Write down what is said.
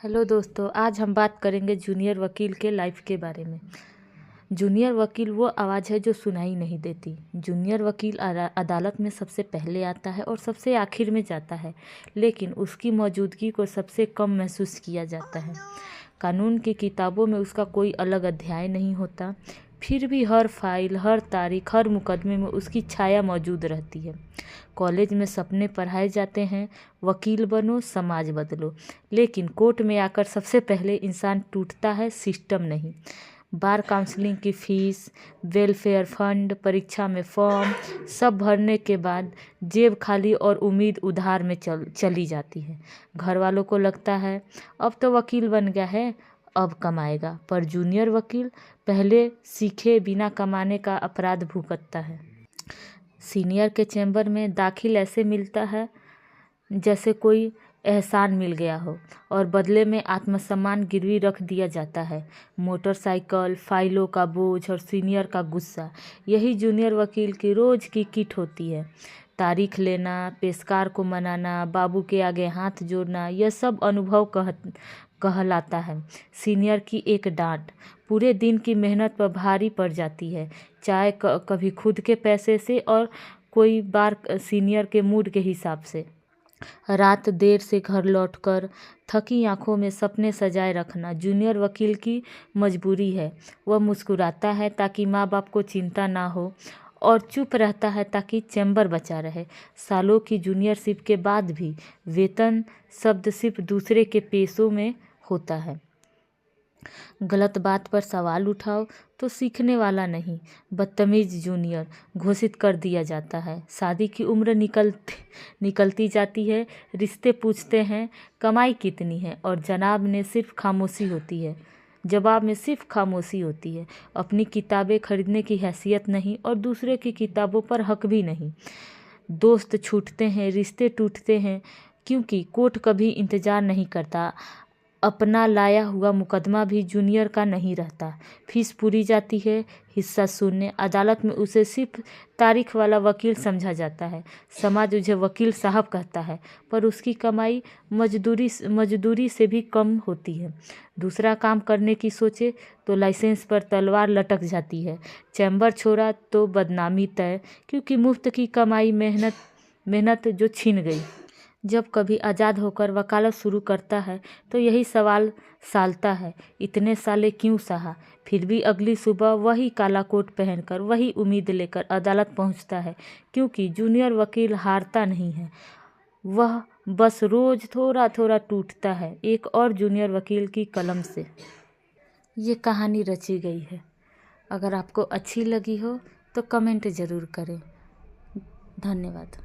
Hello दोस्तों, आज हम बात करेंगे जूनियर वकील के लाइफ के बारे में। जूनियर वकील वो आवाज़ है जो सुनाई नहीं देती। जूनियर वकील अदालत में सबसे पहले आता है और सबसे आखिर में जाता है, लेकिन उसकी मौजूदगी को सबसे कम महसूस किया जाता है। कानून की किताबों में उसका कोई अलग अध्याय नहीं होता, फिर भी हर फाइल, हर तारीख, हर मुकदमे में उसकी छाया मौजूद रहती है। कॉलेज में सपने पढ़ाए जाते हैं, वकील बनो, समाज बदलो, लेकिन कोर्ट में आकर सबसे पहले इंसान टूटता है, सिस्टम नहीं। बार काउंसलिंग की फीस, वेलफेयर फंड, परीक्षा में फॉर्म सब भरने के बाद जेब खाली और उम्मीद उधार में चली जाती है। घर वालों को लगता है अब तो वकील बन गया है, अब कमाएगा, पर जूनियर वकील पहले सीखे बिना कमाने का अपराध भुगतता है। सीनियर के चैम्बर में दाखिल ऐसे मिलता है जैसे कोई एहसान मिल गया हो और बदले में आत्मसम्मान गिरवी रख दिया जाता है। मोटरसाइकिल, फाइलों का बोझ और सीनियर का गुस्सा, यही जूनियर वकील की रोज़ की किट होती है। तारीख लेना, पेशकार को मनाना, बाबू के आगे हाथ जोड़ना, यह सब अनुभव कहलाता है। सीनियर की एक डांट पूरे दिन की मेहनत पर भारी पड़ जाती है, चाहे कभी खुद के पैसे से और कोई बार सीनियर के मूड के हिसाब से। रात देर से घर लौटकर थकी आंखों में सपने सजाए रखना जूनियर वकील की मजबूरी है। वह मुस्कुराता है ताकि माँ बाप को चिंता ना हो और चुप रहता है ताकि चैम्बर बचा रहे। सालों की जूनियरशिप के बाद भी वेतन शब्द सिर्फ दूसरे के पेशों में होता है। गलत बात पर सवाल उठाओ तो सीखने वाला नहीं, बदतमीज जूनियर घोषित कर दिया जाता है। शादी की उम्र निकलती जाती है, रिश्ते पूछते हैं कमाई कितनी है, और जवाब में सिर्फ खामोशी होती है। अपनी किताबें खरीदने की हैसियत नहीं और दूसरे की किताबों पर हक भी नहीं। दोस्त छूटते हैं, रिश्ते टूटते हैं, क्योंकि कोर्ट कभी इंतज़ार नहीं करता। अपना लाया हुआ मुकदमा भी जूनियर का नहीं रहता। फीस पूरी जाती है, हिस्सा शून्य। अदालत में उसे सिर्फ तारीख वाला वकील समझा जाता है। समाज उसे वकील साहब कहता है, पर उसकी कमाई मजदूरी से भी कम होती है। दूसरा काम करने की सोचे तो लाइसेंस पर तलवार लटक जाती है। चैम्बर छोड़ा तो बदनामी तय, क्योंकि मुफ्त की कमाई मेहनत जो छिन गई। जब कभी आज़ाद होकर वकालत शुरू करता है तो यही सवाल सालता है, इतने साले क्यों सहा। फिर भी अगली सुबह वही काला कोट पहनकर, वही उम्मीद लेकर अदालत पहुंचता है, क्योंकि जूनियर वकील हारता नहीं है, वह बस रोज़ थोड़ा थोड़ा टूटता है एक और जूनियर वकील की कलम से। ये कहानी रची गई है। अगर आपको अच्छी लगी हो तो कमेंट ज़रूर करें। धन्यवाद।